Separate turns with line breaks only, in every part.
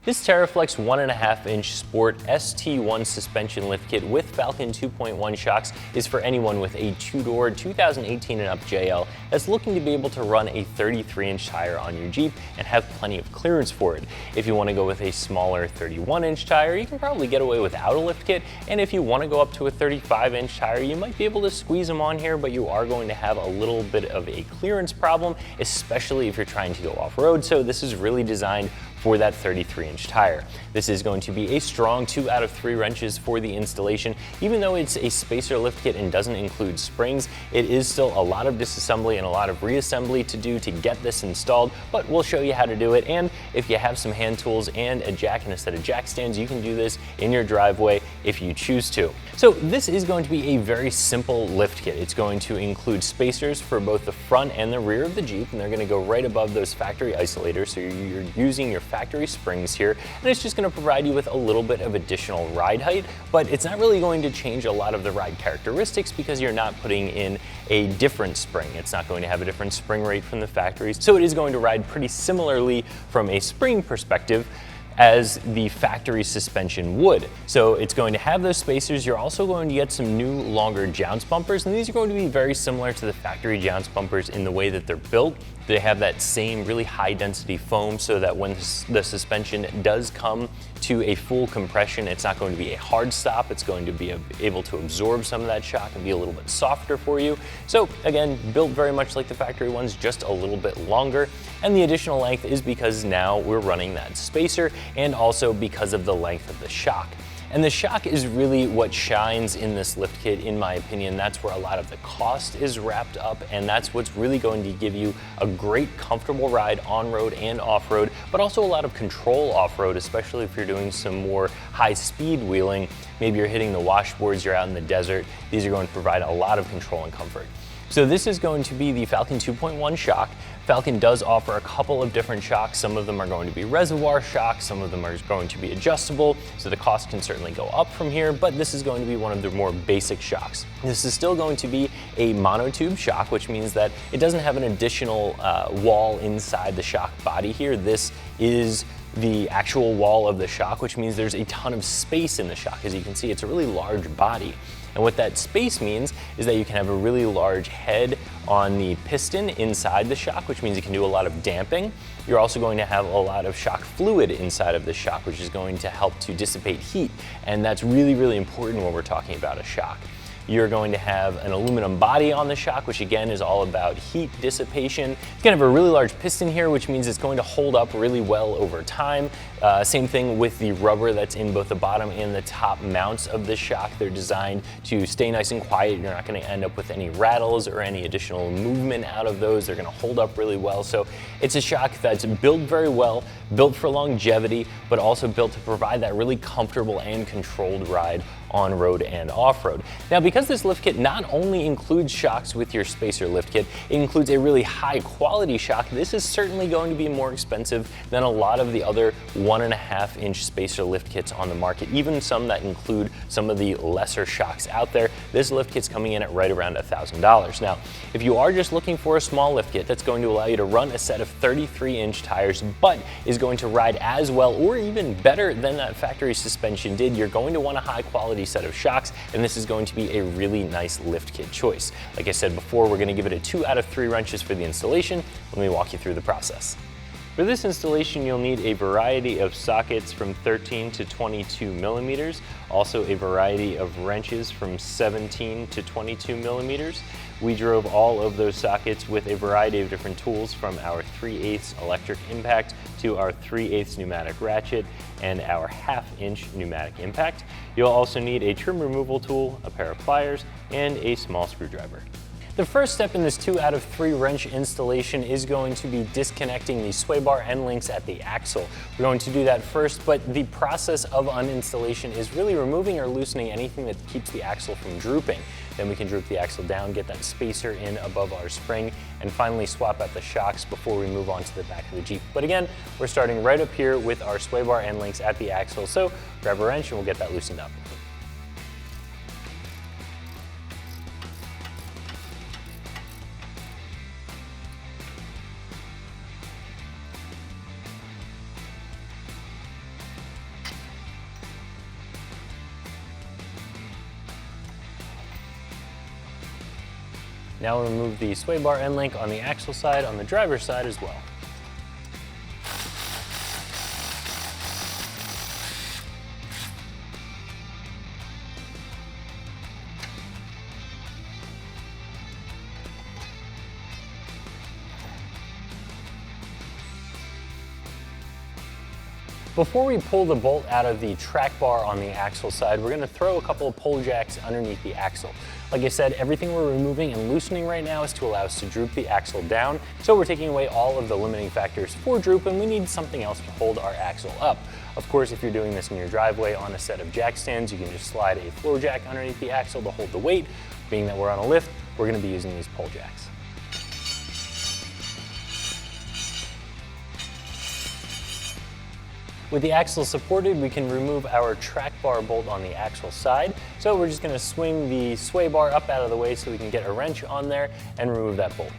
This Teraflex 1.5-inch Sport ST1 suspension lift kit with Falcon 2.1 shocks is for anyone with a two-door 2018 and up JL that's looking to be able to run a 33-inch tire on your Jeep and have plenty of clearance for it. If you want to go with a smaller 31-inch tire, you can probably get away without a lift kit, and if you want to go up to a 35-inch tire, you might be able to squeeze them on here, but you are going to have a little bit of a clearance problem, especially if you're trying to go off-road, so this is really designed for that 33-inch tire. This is going to be a strong 2 out of 3 wrenches for the installation. Even though it's a spacer lift kit and doesn't include springs, it is still a lot of disassembly and a lot of reassembly to do to get this installed, but we'll show you how to do it. And if you have some hand tools and a jack and a set of jack stands, you can do this in your driveway if you choose to. So this is going to be a very simple lift kit. It's going to include spacers for both the front and the rear of the Jeep, and they're going to go right above those factory isolators, so you're using your factory springs here, and it's just going to provide you with a little bit of additional ride height, but it's not really going to change a lot of the ride characteristics because you're not putting in a different spring. It's not going to have a different spring rate from the factory, so it is going to ride pretty similarly from a spring perspective as the factory suspension would. So it's going to have those spacers. You're also going to get some new longer jounce bumpers, and these are going to be very similar to the factory jounce bumpers in the way that they're built. They have that same really high density foam so that when the suspension does come to a full compression, it's not going to be a hard stop. It's going to be able to absorb some of that shock and be a little bit softer for you. So again, built very much like the factory ones, just a little bit longer. And the additional length is because now we're running that spacer and also because of the length of the shock. And the shock is really what shines in this lift kit, in my opinion. That's where a lot of the cost is wrapped up, and that's what's really going to give you a great, comfortable ride on-road and off-road, but also a lot of control off-road, especially if you're doing some more high-speed wheeling. Maybe you're hitting the washboards, you're out in the desert. These are going to provide a lot of control and comfort. So this is going to be the Falcon 2.1 shock. Falcon does offer a couple of different shocks. Some of them are going to be reservoir shocks, some of them are going to be adjustable, so the cost can certainly go up from here, but this is going to be one of the more basic shocks. This is still going to be a monotube shock, which means that it doesn't have an additional wall inside the shock body here. This is the actual wall of the shock, which means there's a ton of space in the shock. As you can see, it's a really large body. And what that space means is that you can have a really large head on the piston inside the shock, which means you can do a lot of damping. You're also going to have a lot of shock fluid inside of the shock, which is going to help to dissipate heat. And that's really, really important when we're talking about a shock. You're going to have an aluminum body on the shock, which again is all about heat dissipation. It's going to have a really large piston here, which means it's going to hold up really well over time. Same thing with the rubber that's in both the bottom and the top mounts of the shock. They're designed to stay nice and quiet. You're not going to end up with any rattles or any additional movement out of those. They're going to hold up really well. So it's a shock that's built very well, built for longevity, but also built to provide that really comfortable and controlled ride on-road and off-road. Now, because this lift kit not only includes shocks with your spacer lift kit, it includes a really high-quality shock. This is certainly going to be more expensive than a lot of the other 1.5-inch spacer lift kits on the market, even some that include some of the lesser shocks out there. This lift kit's coming in at right around $1,000. Now, if you are just looking for a small lift kit that's going to allow you to run a set of 33-inch tires, but is going to ride as well or even better than that factory suspension did, you're going to want a high-quality set of shocks, and this is going to be a really nice lift kit choice. Like I said before, we're going to give it a 2 out of 3 wrenches for the installation. Let me walk you through the process. For this installation, you'll need a variety of sockets from 13 to 22 millimeters, also a variety of wrenches from 17 to 22 millimeters. We drove all of those sockets with a variety of different tools, from our 3/8 electric impact to our 3/8 pneumatic ratchet and our 1/2-inch pneumatic impact. You'll also need a trim removal tool, a pair of pliers, and a small screwdriver. The first step in this 2 out of 3 wrench installation is going to be disconnecting the sway bar end links at the axle. We're going to do that first, but the process of uninstallation is really removing or loosening anything that keeps the axle from drooping. Then we can droop the axle down, get that spacer in above our spring, and finally swap out the shocks before we move on to the back of the Jeep. But again, we're starting right up here with our sway bar end links at the axle, so grab a wrench and we'll get that loosened up. Now we'll remove the sway bar end link on the axle side, on the driver's side as well. Before we pull the bolt out of the track bar on the axle side, we're going to throw a couple of pull jacks underneath the axle. Like I said, everything we're removing and loosening right now is to allow us to droop the axle down, so we're taking away all of the limiting factors for droop, and we need something else to hold our axle up. Of course, if you're doing this in your driveway on a set of jack stands, you can just slide a floor jack underneath the axle to hold the weight. Being that we're on a lift, we're going to be using these pull jacks. With the axle supported, we can remove our track bar bolt on the axle side. So we're just going to swing the sway bar up out of the way so we can get a wrench on there and remove that bolt.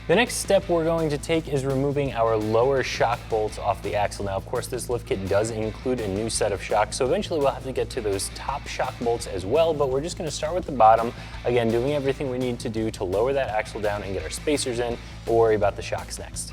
The next step we're going to take is removing our lower shock bolts off the axle. Now, of course, this lift kit does include a new set of shocks, so eventually we'll have to get to those top shock bolts as well, but we're just going to start with the bottom. Again, doing everything we need to do to lower that axle down and get our spacers in. We'll worry about the shocks next.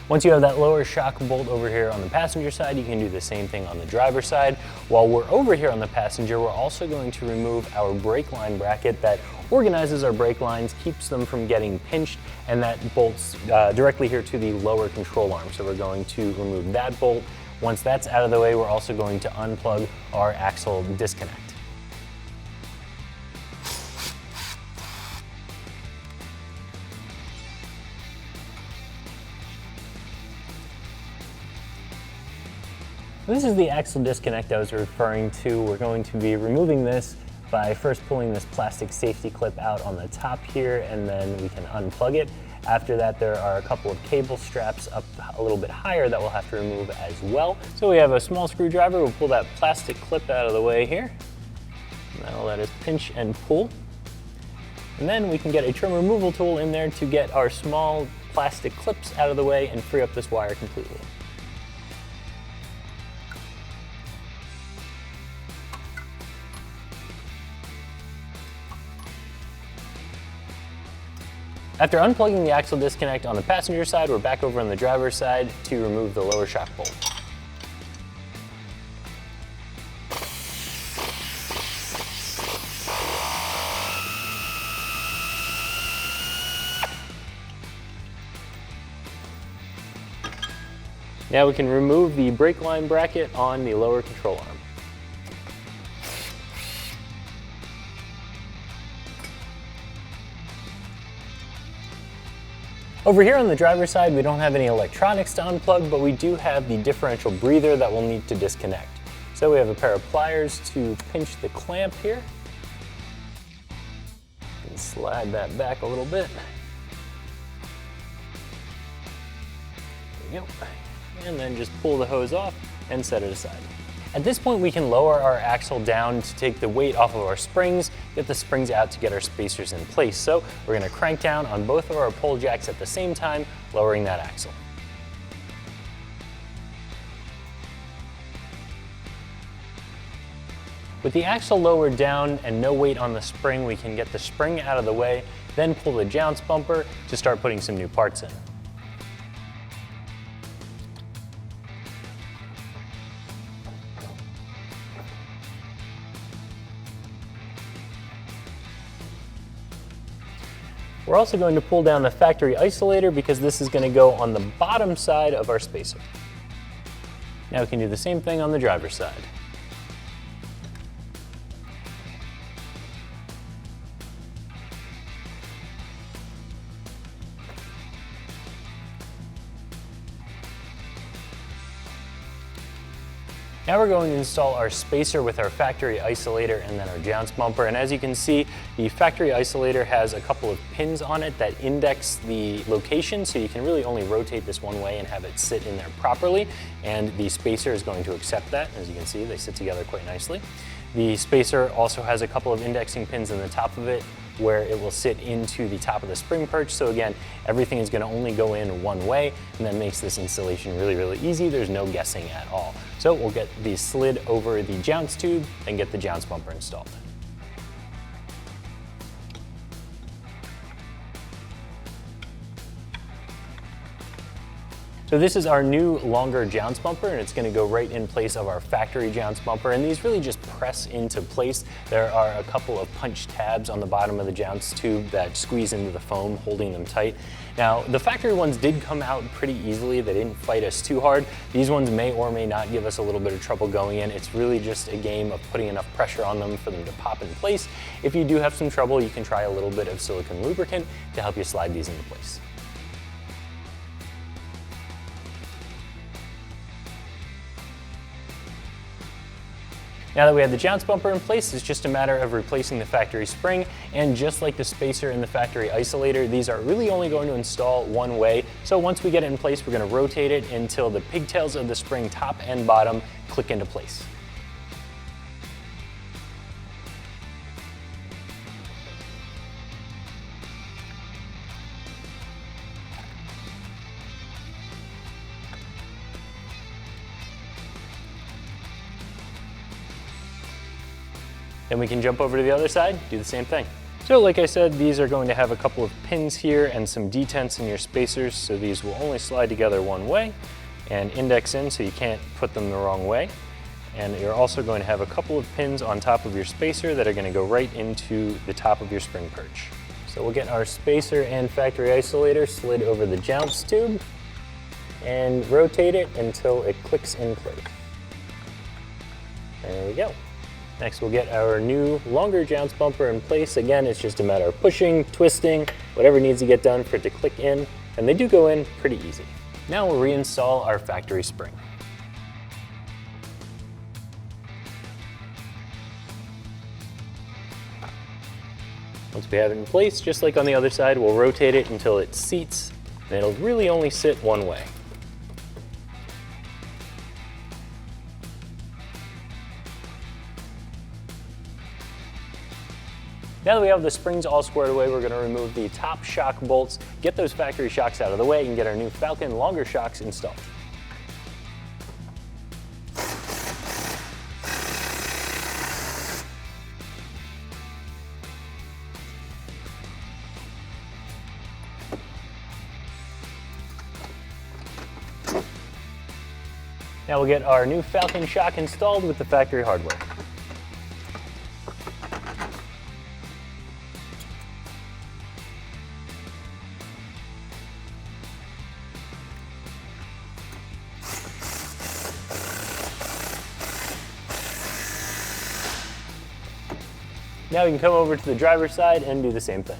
Once you have that lower shock bolt over here on the passenger side, you can do the same thing on the driver's side. While we're over here on the passenger, we're also going to remove our brake line bracket that organizes our brake lines, keeps them from getting pinched, and that bolts directly here to the lower control arm. So we're going to remove that bolt. Once that's out of the way, we're also going to unplug our axle disconnect. This is the axle disconnect I was referring to. We're going to be removing this by first pulling this plastic safety clip out on the top here, and then we can unplug it. After that, there are a couple of cable straps up a little bit higher that we'll have to remove as well. So we have a small screwdriver. We'll pull that plastic clip out of the way here. And that'll let us pinch and pull. And then we can get a trim removal tool in there to get our small plastic clips out of the way and free up this wire completely. After unplugging the axle disconnect on the passenger side, we're back over on the driver's side to remove the lower shock bolt. Now we can remove the brake line bracket on the lower control arm. Over here on the driver's side, we don't have any electronics to unplug, but we do have the differential breather that we'll need to disconnect. So we have a pair of pliers to pinch the clamp here. And slide that back a little bit. There we go. And then just pull the hose off and set it aside. At this point, we can lower our axle down to take the weight off of our springs, get the springs out to get our spacers in place. So we're going to crank down on both of our pull jacks at the same time, lowering that axle. With the axle lowered down and no weight on the spring, we can get the spring out of the way, then pull the jounce bumper to start putting some new parts in. We're also going to pull down the factory isolator because this is going to go on the bottom side of our spacer. Now we can do the same thing on the driver's side. Now we're going to install our spacer with our factory isolator and then our jounce bumper. And as you can see, the factory isolator has a couple of pins on it that index the location, so you can really only rotate this one way and have it sit in there properly. And the spacer is going to accept that. As you can see, they sit together quite nicely. The spacer also has a couple of indexing pins in the top of it where it will sit into the top of the spring perch. So again, everything is going to only go in one way, and that makes this installation really, really easy. There's no guessing at all. So we'll get these slid over the jounce tube and get the jounce bumper installed. So this is our new longer jounce bumper, and it's going to go right in place of our factory jounce bumper, and these really just press into place. There are a couple of punch tabs on the bottom of the jounce tube that squeeze into the foam, holding them tight. Now, the factory ones did come out pretty easily. They didn't fight us too hard. These ones may or may not give us a little bit of trouble going in. It's really just a game of putting enough pressure on them for them to pop in place. If you do have some trouble, you can try a little bit of silicone lubricant to help you slide these into place. Now that we have the jounce bumper in place, it's just a matter of replacing the factory spring, and just like the spacer in the factory isolator, these are really only going to install one way. So once we get it in place, we're going to rotate it until the pigtails of the spring top and bottom click into place. Then we can jump over to the other side, do the same thing. So like I said, these are going to have a couple of pins here and some detents in your spacers, so these will only slide together one way and index in so you can't put them the wrong way. And you're also going to have a couple of pins on top of your spacer that are going to go right into the top of your spring perch. So we'll get our spacer and factory isolator slid over the jounce tube and rotate it until it clicks in place. There we go. Next, we'll get our new longer jounce bumper in place. Again, it's just a matter of pushing, twisting, whatever needs to get done for it to click in, and they do go in pretty easy. Now we'll reinstall our factory spring. Once we have it in place, just like on the other side, we'll rotate it until it seats, and it'll really only sit one way. Now that we have the springs all squared away, we're going to remove the top shock bolts, get those factory shocks out of the way, and get our new Falcon longer shocks installed. Now we'll get our new Falcon shock installed with the factory hardware. Now we can come over to the driver's side and do the same thing.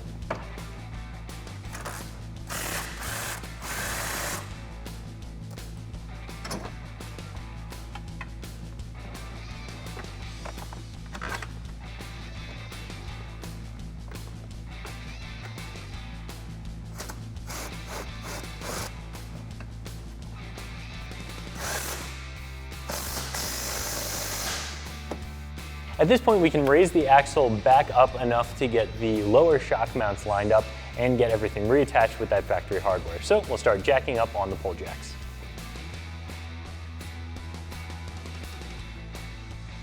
At this point, we can raise the axle back up enough to get the lower shock mounts lined up and get everything reattached with that factory hardware. So we'll start jacking up on the pull jacks.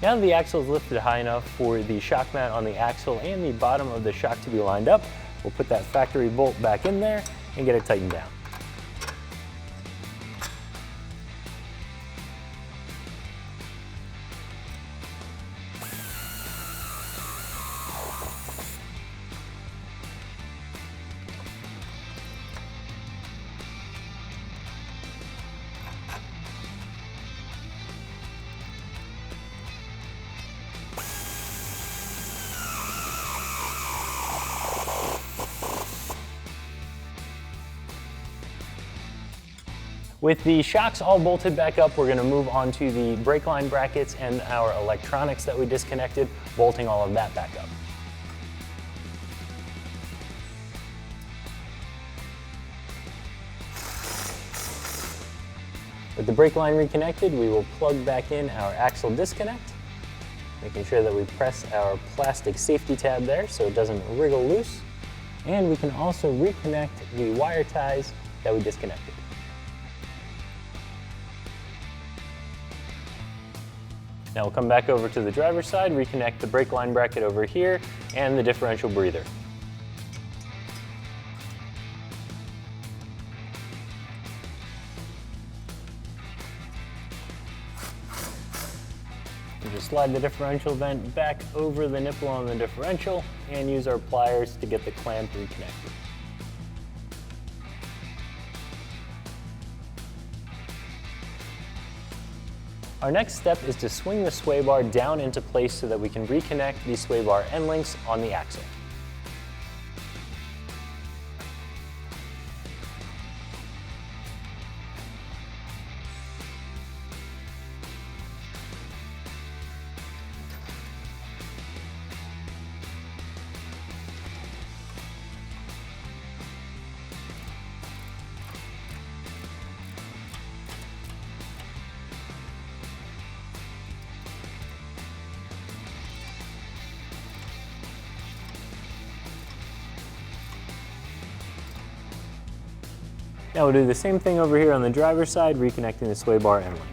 Now that the axle is lifted high enough for the shock mount on the axle and the bottom of the shock to be lined up, we'll put that factory bolt back in there and get it tightened down. With the shocks all bolted back up, we're going to move on to the brake line brackets and our electronics that we disconnected, bolting all of that back up. With the brake line reconnected, we will plug back in our axle disconnect. making sure that we press our plastic safety tab there so it doesn't wriggle loose. And we can also reconnect the wire ties that we disconnected. Now we'll come back over to the driver's side, reconnect the brake line bracket over here and the differential breather. We just slide the differential vent back over the nipple on the differential and use our pliers to get the clamp reconnected. Our next step is to swing the sway bar down into place so that we can reconnect the sway bar end links on the axle. Now we'll do the same thing over here on the driver's side, reconnecting the sway bar end link.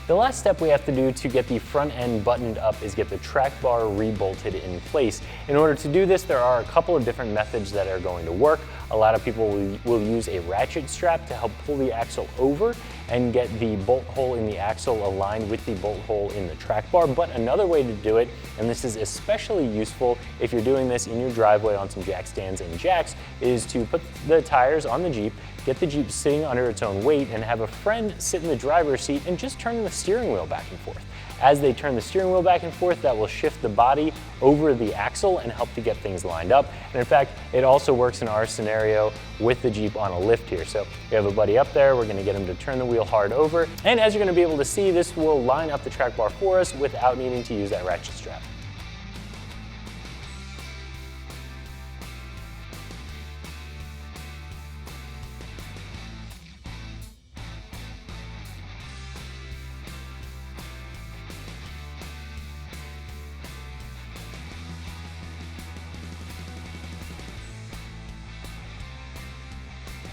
The last step we have to do to get the front end buttoned up is get the track bar re-bolted in place. In order to do this, there are a couple of different methods that are going to work. A lot of people will use a ratchet strap to help pull the axle over and get the bolt hole in the axle aligned with the bolt hole in the track bar. But another way to do it, and this is especially useful if you're doing this in your driveway on some jack stands and jacks, is to put the tires on the Jeep, get the Jeep sitting under its own weight, and have a friend sit in the driver's seat and just turn the steering wheel back and forth. As they turn the steering wheel back and forth, that will shift the body over the axle and help to get things lined up. And in fact, it also works in our scenario with the Jeep on a lift here. So we have a buddy up there, we're gonna get him to turn the wheel hard over. And as you're gonna be able to see, this will line up the track bar for us without needing to use that ratchet strap.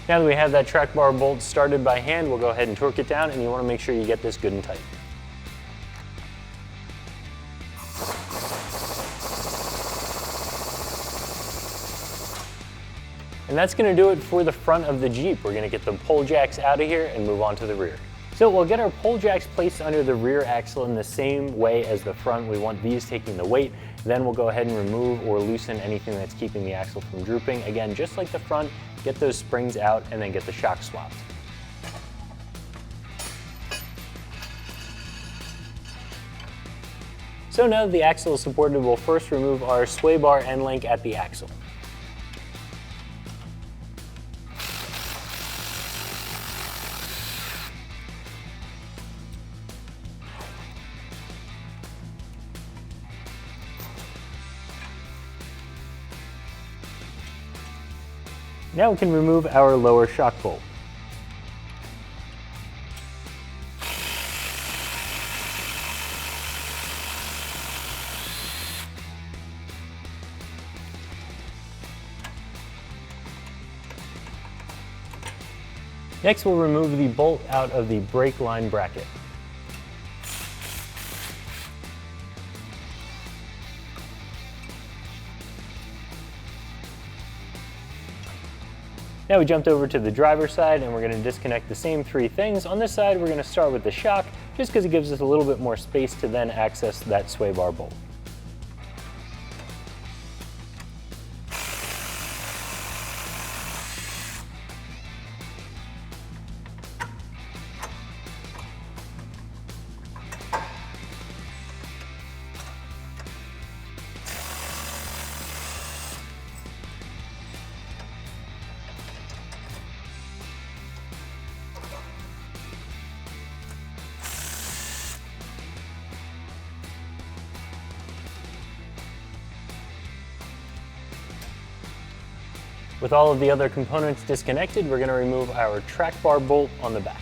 Now that we have that track bar bolt started by hand, we'll go ahead and torque it down, and you want to make sure you get this good and tight. And that's going to do it for the front of the Jeep. We're going to get the pole jacks out of here and move on to the rear. So we'll get our pole jacks placed under the rear axle in the same way as the front. We want these taking the weight. Then we'll go ahead and remove or loosen anything that's keeping the axle from drooping. Again, just like the front, get those springs out and then get the shock swapped. So now that the axle is supported, we'll first remove our sway bar end link at the axle. Now we can remove our lower shock bolt. Next, we'll remove the bolt out of the brake line bracket. Now we jumped over to the driver's side and we're going to disconnect the same three things. On this side, we're going to start with the shock, just because it gives us a little bit more space to then access that sway bar bolt. With all of the other components disconnected, we're going to remove our track bar bolt on the back.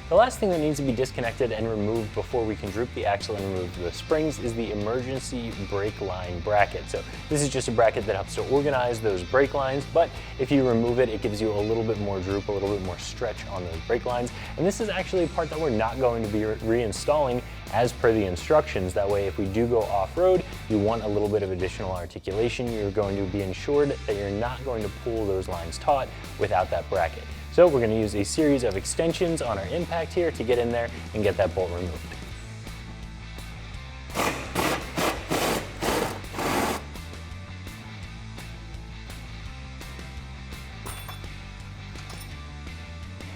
The last thing that needs to be disconnected and removed before we can droop the axle and remove the springs is the emergency brake line bracket. So this is just a bracket that helps to organize those brake lines, but if you remove it, it gives you a little bit more droop, a little bit more stretch on those brake lines. And this is actually a part that we're not going to be reinstalling as per the instructions. That way, if we do go off-road, you want a little bit of additional articulation, you're going to be ensured that you're not going to pull those lines taut without that bracket. So we're going to use a series of extensions on our impact here to get in there and get that bolt removed.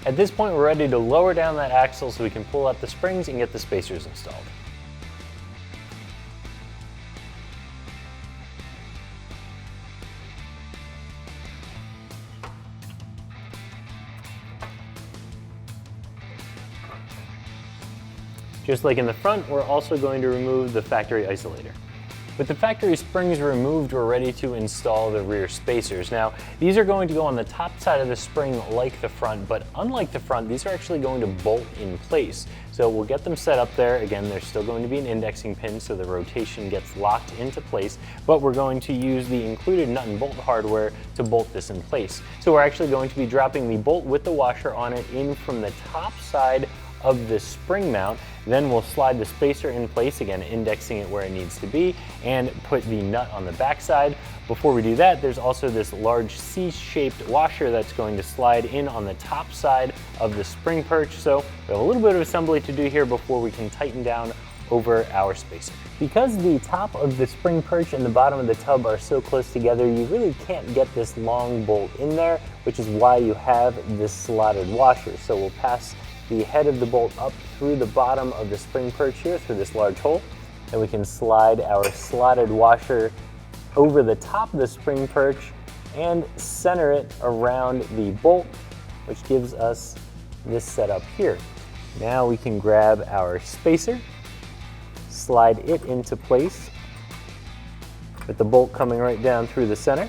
At this point, we're ready to lower down that axle so we can pull out the springs and get the spacers installed. Just like in the front, we're also going to remove the factory isolator. With the factory springs removed, we're ready to install the rear spacers. Now, these are going to go on the top side of the spring like the front, but unlike the front, these are actually going to bolt in place. So we'll get them set up there. Again, there's still going to be an indexing pin so the rotation gets locked into place, but we're going to use the included nut and bolt hardware to bolt this in place. So we're actually going to be dropping the bolt with the washer on it in from the top side of the spring mount. Then we'll slide the spacer in place, again indexing it where it needs to be, and put the nut on the back side. Before we do that, there's also this large C-shaped washer that's going to slide in on the top side of the spring perch. So we have a little bit of assembly to do here before we can tighten down over our spacer. Because the top of the spring perch and the bottom of the tub are so close together, you really can't get this long bolt in there, which is why you have this slotted washer. So we'll pass the head of the bolt up through the bottom of the spring perch here through this large hole, and we can slide our slotted washer over the top of the spring perch and center it around the bolt, which gives us this setup here. Now we can grab our spacer, slide it into place with the bolt coming right down through the center.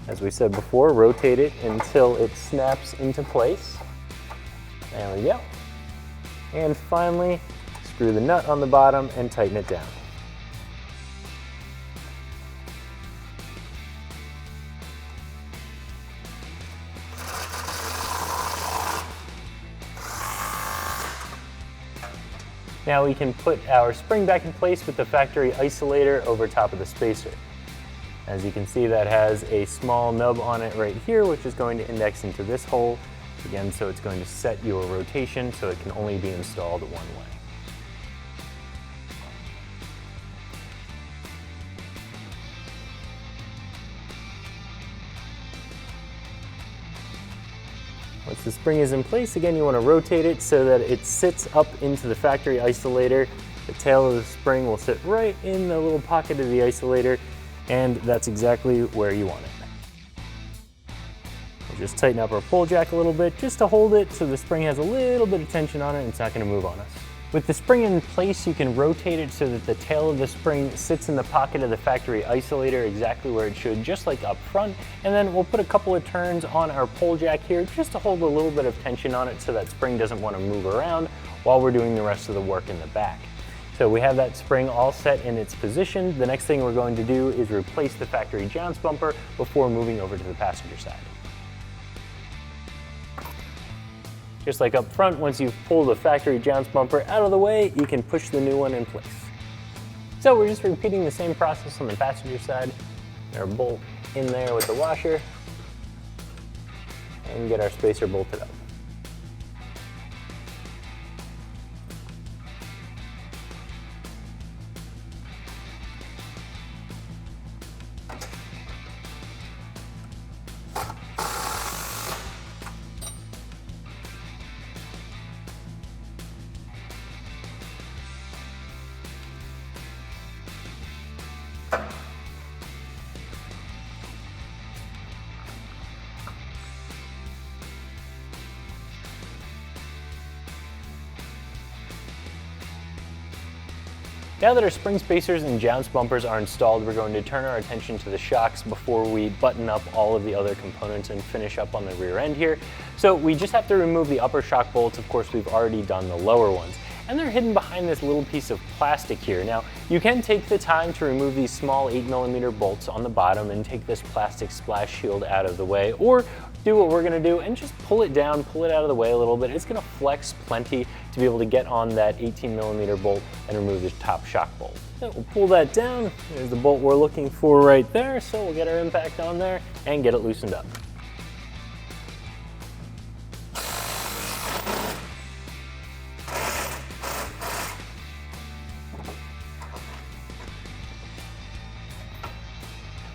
As we said before, rotate it until it snaps into place. There we go. And finally, screw the nut on the bottom and tighten it down. Now we can put our spring back in place with the factory isolator over top of the spacer. As you can see, that has a small nub on it right here, which is going to index into this hole. Again, so it's going to set your rotation so it can only be installed one way. Once the spring is in place, again, you want to rotate it so that it sits up into the factory isolator. The tail of the spring will sit right in the little pocket of the isolator, and that's exactly where you want it. Just tighten up our pull jack a little bit just to hold it so the spring has a little bit of tension on it and it's not going to move on us. With the spring in place, you can rotate it so that the tail of the spring sits in the pocket of the factory isolator exactly where it should, just like up front. And then we'll put a couple of turns on our pull jack here just to hold a little bit of tension on it so that spring doesn't want to move around while we're doing the rest of the work in the back. So we have that spring all set in its position. The next thing we're going to do is replace the factory jounce bumper before moving over to the passenger side. Just like up front, once you've pulled the factory jounce bumper out of the way, you can push the new one in place. So we're just repeating the same process on the passenger side. Get our bolt in there with the washer and get our spacer bolted up. Now that our spring spacers and jounce bumpers are installed, we're going to turn our attention to the shocks before we button up all of the other components and finish up on the rear end here. So we just have to remove the upper shock bolts. Of course, we've already done the lower ones. And they're hidden behind this little piece of plastic here. Now, you can take the time to remove these small 8mm bolts on the bottom and take this plastic splash shield out of the way, or do what we're gonna do and just pull it down, pull it out of the way a little bit. It's gonna flex plenty to be able to get on that 18mm bolt and remove the top shock bolt. Then we'll pull that down. There's the bolt we're looking for right there, so we'll get our impact on there and get it loosened up.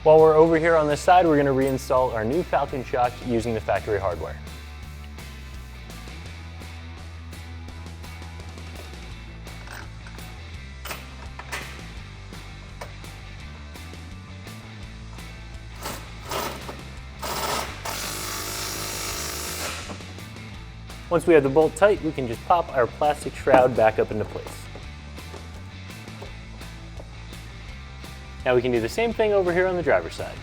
While we're over here on this side, we're going to reinstall our new Falcon shock using the factory hardware. Once we have the bolt tight, we can just pop our plastic shroud back up into place. Now we can do the same thing over here on the driver's side.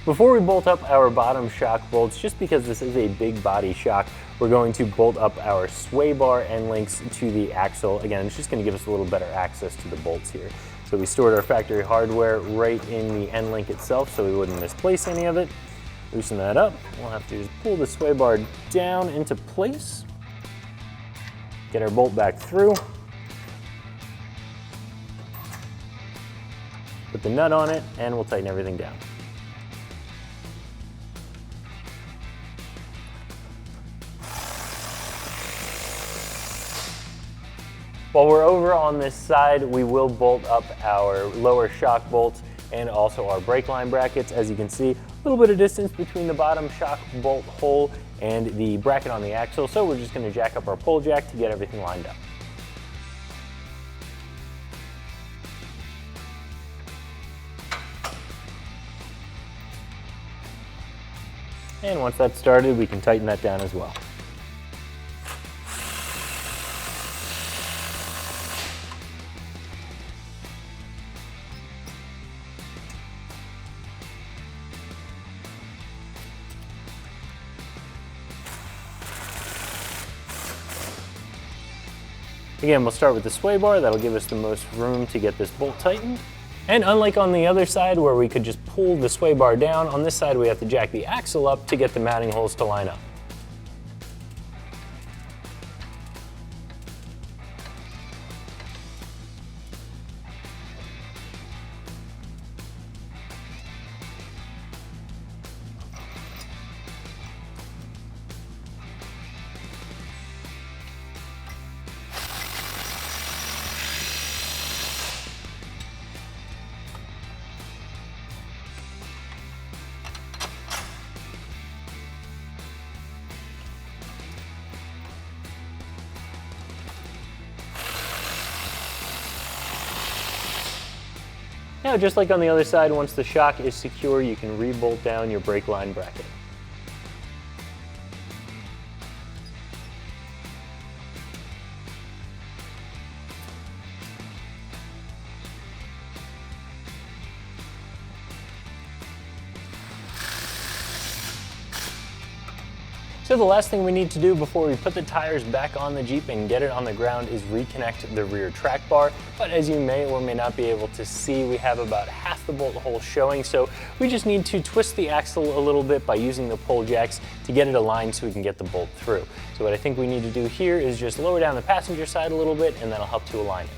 Before we bolt up our bottom shock bolts, just because this is a big body shock, we're going to bolt up our sway bar end links to the axle. Again, it's just going to give us a little better access to the bolts here. So we stored our factory hardware right in the end link itself so we wouldn't misplace any of it. Loosen that up. We'll have to just pull the sway bar down into place. Get our bolt back through. Put the nut on it and we'll tighten everything down. While we're over on this side, we will bolt up our lower shock bolts and also our brake line brackets. As you can see, a little bit of distance between the bottom shock bolt hole and the bracket on the axle, so we're just going to jack up our pull jack to get everything lined up. And once that's started, we can tighten that down as well. Again, we'll start with the sway bar. That'll give us the most room to get this bolt tightened. And unlike on the other side where we could just pull the sway bar down, on this side we have to jack the axle up to get the mounting holes to line up. Now, just like on the other side, once the shock is secure, you can re-bolt down your brake line bracket. So the last thing we need to do before we put the tires back on the Jeep and get it on the ground is reconnect the rear track bar. But as you may or may not be able to see, we have about half the bolt hole showing, so we just need to twist the axle a little bit by using the pull jacks to get it aligned so we can get the bolt through. So what I think we need to do here is just lower down the passenger side a little bit, and that'll help to align it.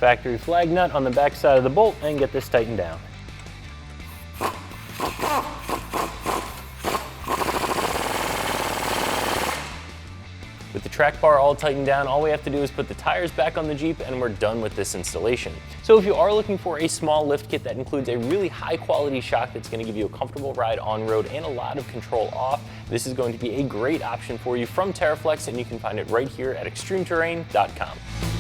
factory flag nut on the back side of the bolt and get this tightened down. With the track bar all tightened down, all we have to do is put the tires back on the Jeep and we're done with this installation. So if you are looking for a small lift kit that includes a really high quality shock that's going to give you a comfortable ride on road and a lot of control off, this is going to be a great option for you from Teraflex, and you can find it right here at ExtremeTerrain.com.